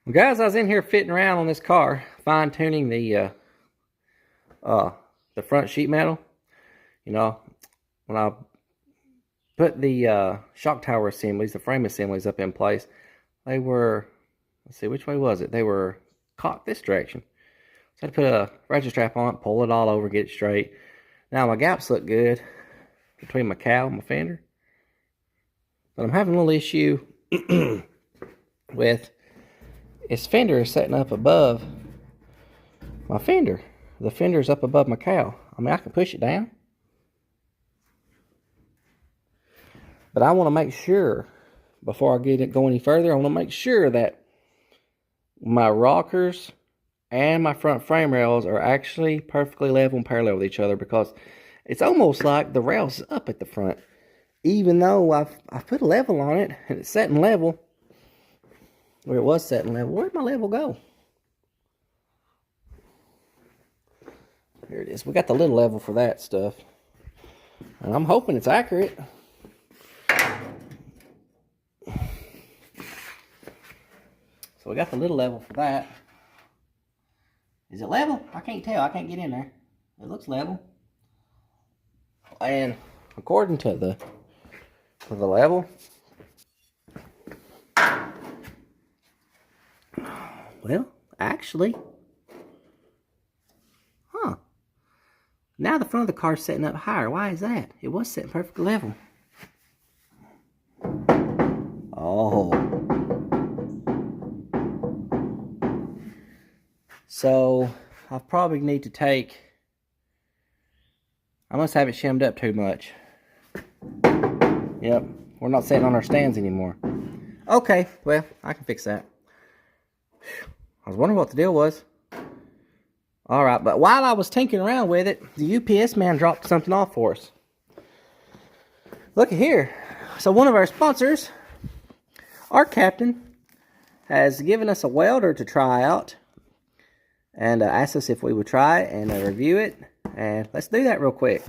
Well, guys, I was in here fitting around on this car, fine-tuning the front sheet metal. You know, when I put the shock tower assemblies, the frame assemblies up in place, they were, let's see, which way was it? They were cocked this direction. So I had to put a ratchet strap on it, pull it all over, get it straight. Now my gaps look good between my cowl and my fender. But I'm having a little issue with its fender is setting up above my fender. The fender is up above my cowl. I mean, I can push it down, but I want to make sure, before I get it go any further, I want to make sure that my rockers and my front frame rails are actually perfectly level and parallel with each other, because it's almost like the rail's up at the front, even though I've put a level on it and it's setting level. Where it was setting level. Where'd my level go? Here it is. We got the little level for that stuff, and I'm hoping it's accurate. So we got the little level for that. Is it level? I can't tell. I can't get in there. It looks level. And according to the level, well, actually, now the front of the car's setting up higher. Why is that? It was setting perfectly level. Oh. So, I probably need to I must have it shimmed up too much. Yep, we're not sitting on our stands anymore. Okay, well, I can fix that. I was wondering what the deal was. Alright, but while I was tinkering around with it, the UPS man dropped something off for us. Look at here. So one of our sponsors, ARCCAPTAIN, has given us a welder to try out, and asked us if we would try it and review it. And let's do that real quick.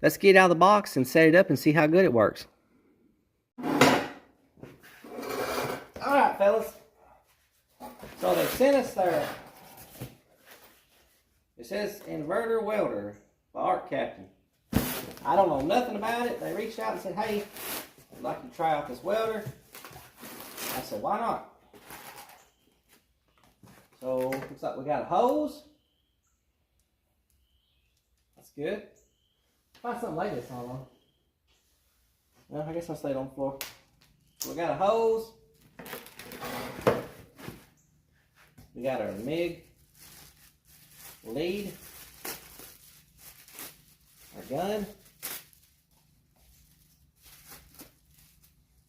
Let's get it out of the box and set it up and see how good it works. Alright, fellas. So they sent us their, it says inverter welder by ARCCAPTAIN. I don't know nothing about it. They reached out and said, hey, I'd like you to try out this welder. I said, why not? So looks like we got a hose. That's good. Find something to lay this on. Well, I guess I'll stay it on the floor. So we got a hose. We got our MIG lead, our gun.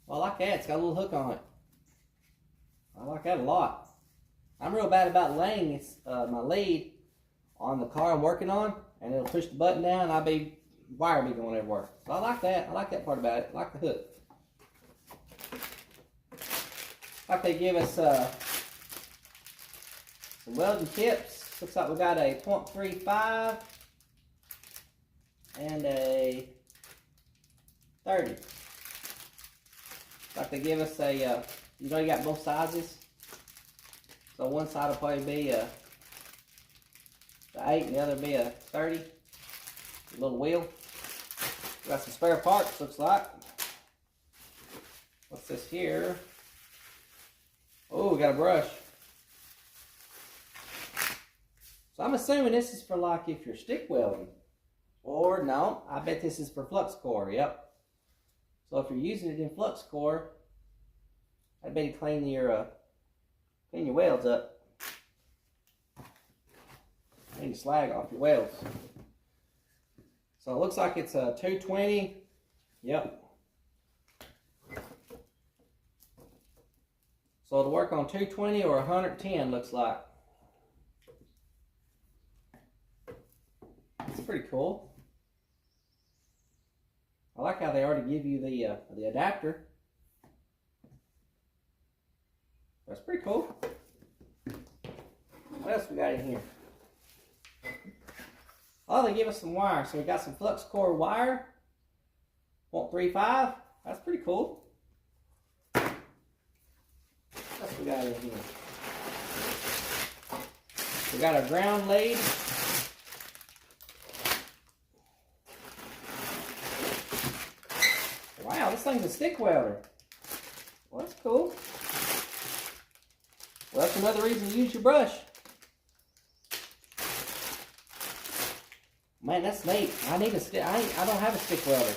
Well, I like that. It's got a little hook on it. I like that a lot. I'm real bad about laying my lead on the car I'm working on, and it'll push the button down, and wire be going everywhere. So I like that. I like that part about it. I like the hook. Like they give us some welding tips. Looks like we got a 0.35 and a 30. Like they give us a, you know, you got both sizes. So one side will probably be the 8 and the other will be a 30. A little wheel. We got some spare parts, looks like. What's this here? Oh, we got a brush. So I'm assuming this is for like if you're stick welding. Or no, I bet this is for flux core, yep. So if you're using it in flux core, I bet you clean your welds up. Clean the slag off your welds. So it looks like it's a 220, yep. So it'll work on 220 or 110, looks like. It's pretty cool. I like how they already give you the adapter. That's pretty cool. What else we got in here? Oh, they give us some wire. So we got some flux core wire. 0.35. That's pretty cool. What else we got in here? We got our ground laid. Wow, this thing's a stick welder. Well, that's cool. Well, that's another reason to use your brush. Man, that's neat. I need a stick. I don't have a stick welder.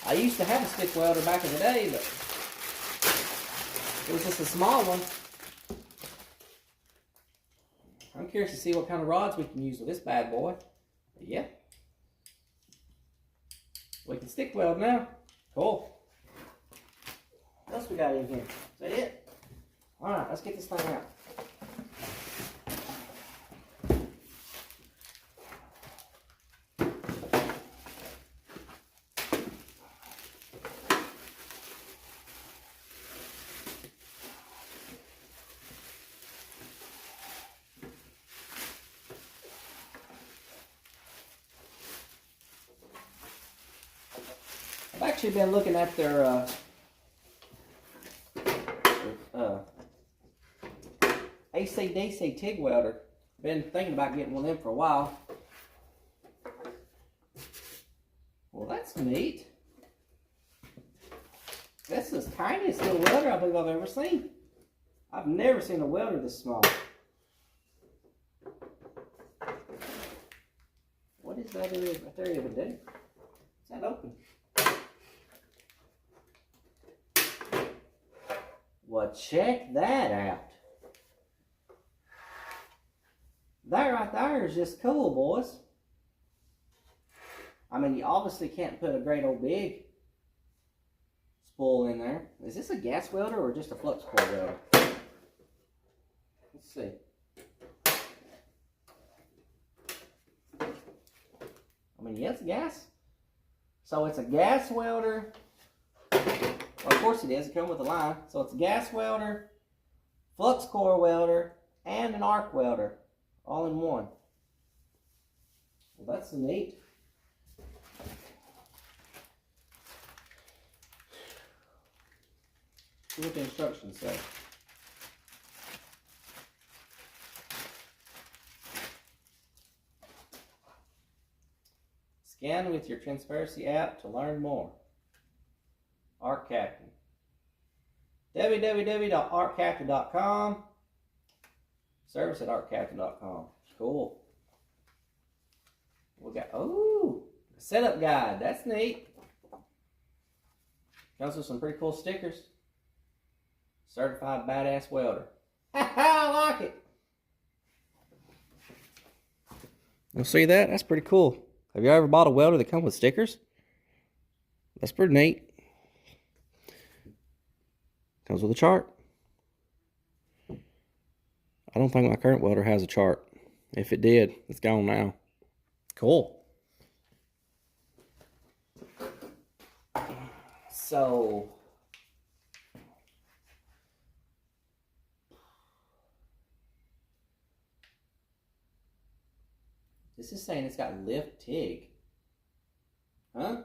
I used to have a stick welder back in the day, but it was just a small one. I'm curious to see what kind of rods we can use with this bad boy. But yeah. We can stick weld now. Cool. What else we got in here? Is that it? Alright, let's get this thing out. I've actually been looking at their AC/DC TIG welder. Been thinking about getting one of them for a while. Well, that's neat. That's the tiniest little welder I believe I've ever seen. I've never seen a welder this small. What is that right there even do? Is that open? Well, check that out. That right there is just cool, boys. I mean, you obviously can't put a great old big spool in there. Is this a gas welder or just a flux core welder? Let's see. I mean, yeah, it's gas. So it's a gas welder. Well, of course it is. It comes with a line. So it's a gas welder, flux core welder, and an arc welder, all in one. Well, that's neat. See what the instructions say. Scan with your Transparency app to learn more. ARCCAPTAIN. www.arccaptain.com. Service at arccaptain.com. Cool. We got, oh, setup guide. That's neat. Comes with some pretty cool stickers. Certified badass welder. I like it. You see that? That's pretty cool. Have you ever bought a welder that comes with stickers? That's pretty neat. Comes with a chart. I don't think my current welder has a chart. If it did, it's gone now. Cool. So, this is saying it's got lift TIG. Huh?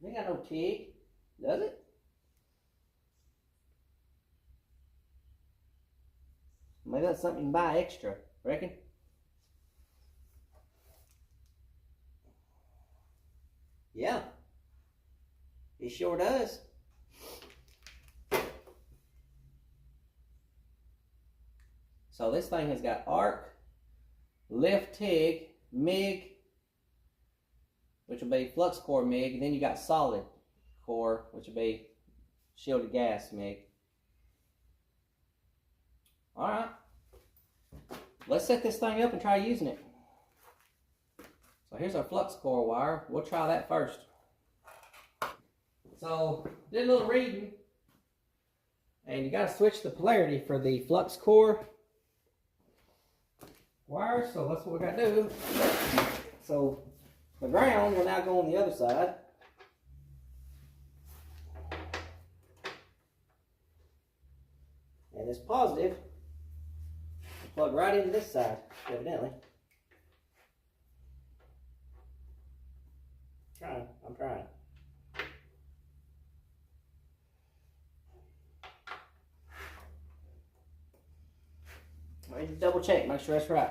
It ain't got no TIG, does it? Maybe that's something you can buy extra, reckon? Yeah. It sure does. So this thing has got arc, lift TIG, MIG, which will be flux core MIG, and then you got solid core, which will be shielded gas MIG. Alright. Let's set this thing up and try using it. So here's our flux core wire. We'll try that first. So, did a little reading. And you got to switch the polarity for the flux core wire. So that's what we got to do. So, the ground will now go on the other side. And this positive plug right into this side, evidently. I'm trying. Let me just double check, make sure that's right.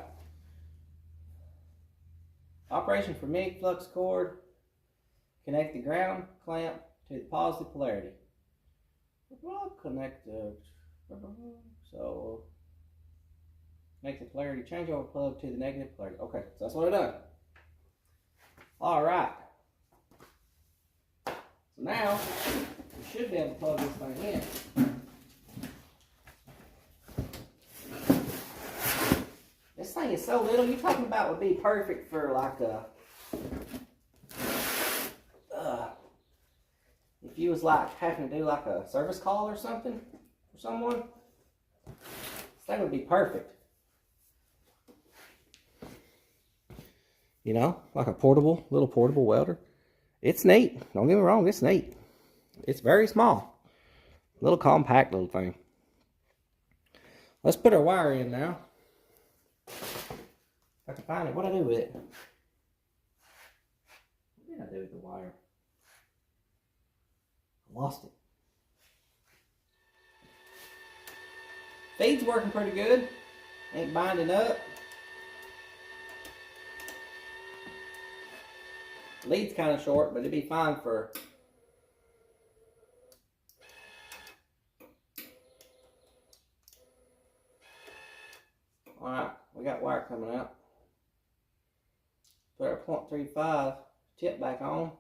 Operation for MIG flux cord. Connect the ground clamp to the positive polarity. Connect the, so make the polarity changeover plug to the negative polarity. Okay, so that's what I done. All right. So now we should be able to plug this thing in. This thing is so little. You're talking about would be perfect for like a. If you was like having to do like a service call or something for someone, this thing would be perfect. You know, like a little portable welder. It's neat. Don't get me wrong, it's neat. It's very small. Little compact little thing. Let's put our wire in now. If I can find it, what do I do with it? What did I do with the wire? Lost it. Feed's working pretty good. Ain't binding up. Lead's kind of short, but it'd be fine for. Alright, we got wire coming out. Put our 0.35 tip back on.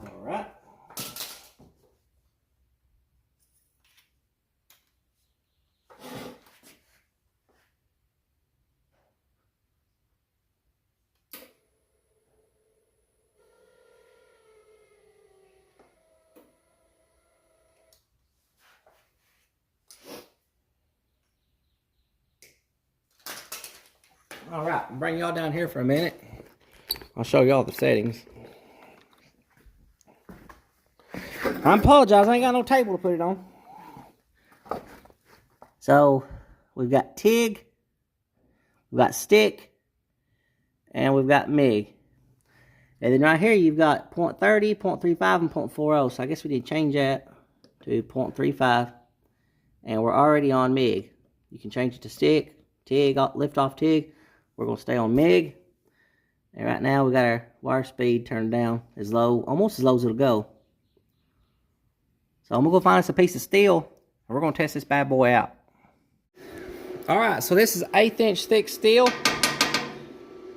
Alright. Alright, I'll bring y'all down here for a minute. I'll show y'all the settings. I apologize, I ain't got no table to put it on. So, we've got TIG, we've got stick, and we've got MIG. And then right here you've got 0.30, 0.35, and 0.40. So I guess we need to change that to 0.35. And we're already on MIG. You can change it to stick, TIG, lift off TIG. We're going to stay on MIG. And right now we got our wire speed turned down as low, almost as low as it'll go. So I'm going to go find us a piece of steel, and we're going to test this bad boy out. Alright, so this is 1/8 inch thick steel.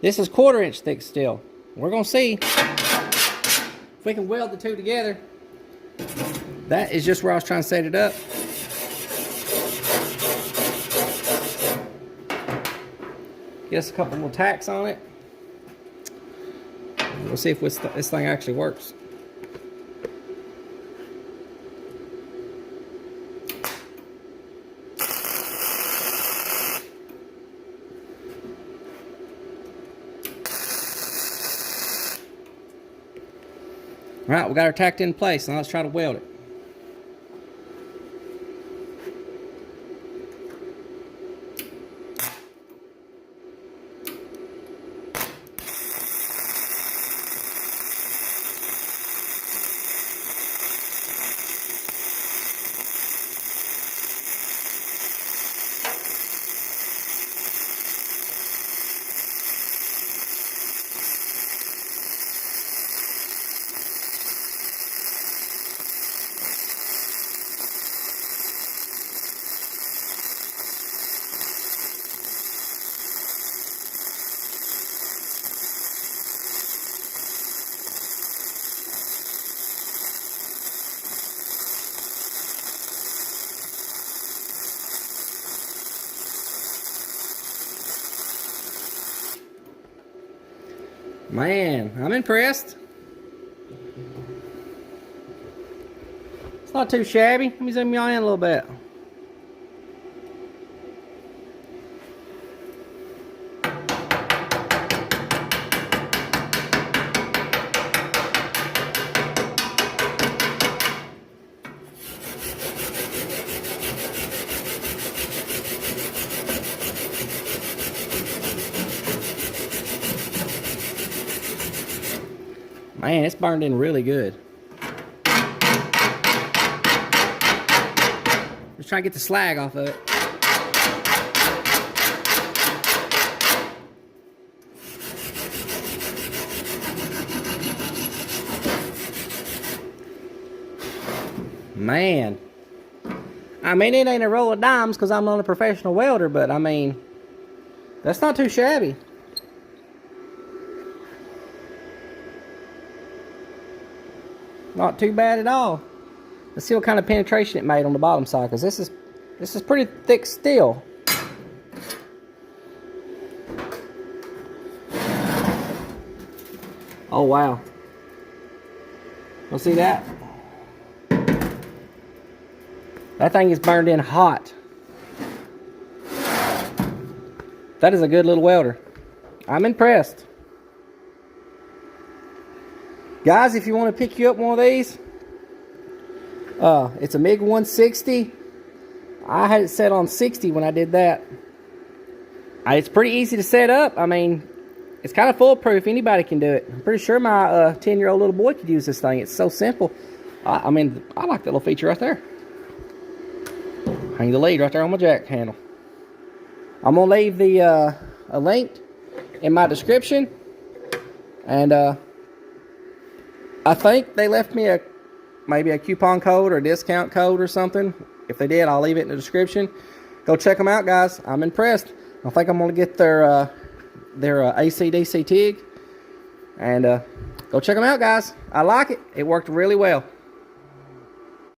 This is 1/4 inch thick steel. We're going to see if we can weld the two together. That is just where I was trying to set it up. Get us a couple more tacks on it. We'll see if this thing actually works. Alright, we got our tacked in place. Now let's try to weld it. Man, I'm impressed. It's not too shabby. Let me zoom you in a little bit. Man, it's burned in really good. Just trying to get the slag off of it. Man, I mean, it ain't a roll of dimes because I'm not a professional welder, but I mean, that's not too shabby. Not too bad at all. Let's see what kind of penetration it made on the bottom side, because this is pretty thick steel. Oh wow. You'll see that? That thing is burned in hot. That is a good little welder. I'm impressed. Guys, if you want to pick you up one of these, it's a MIG 160. I had it set on 60 when I did that. It's pretty easy to set up. I mean, it's kind of foolproof. Anybody can do it. I'm pretty sure my 10-year-old little boy could use this thing. It's so simple. I mean, I like that little feature right there. Hang the lead right there on my jack handle. I'm going to leave the a link in my description. And I think they left me maybe a coupon code or a discount code or something. If they did, I'll leave it in the description. Go check them out, guys. I'm impressed. I think I'm going to get their AC/DC TIG. And go check them out, guys. I like it. It worked really well.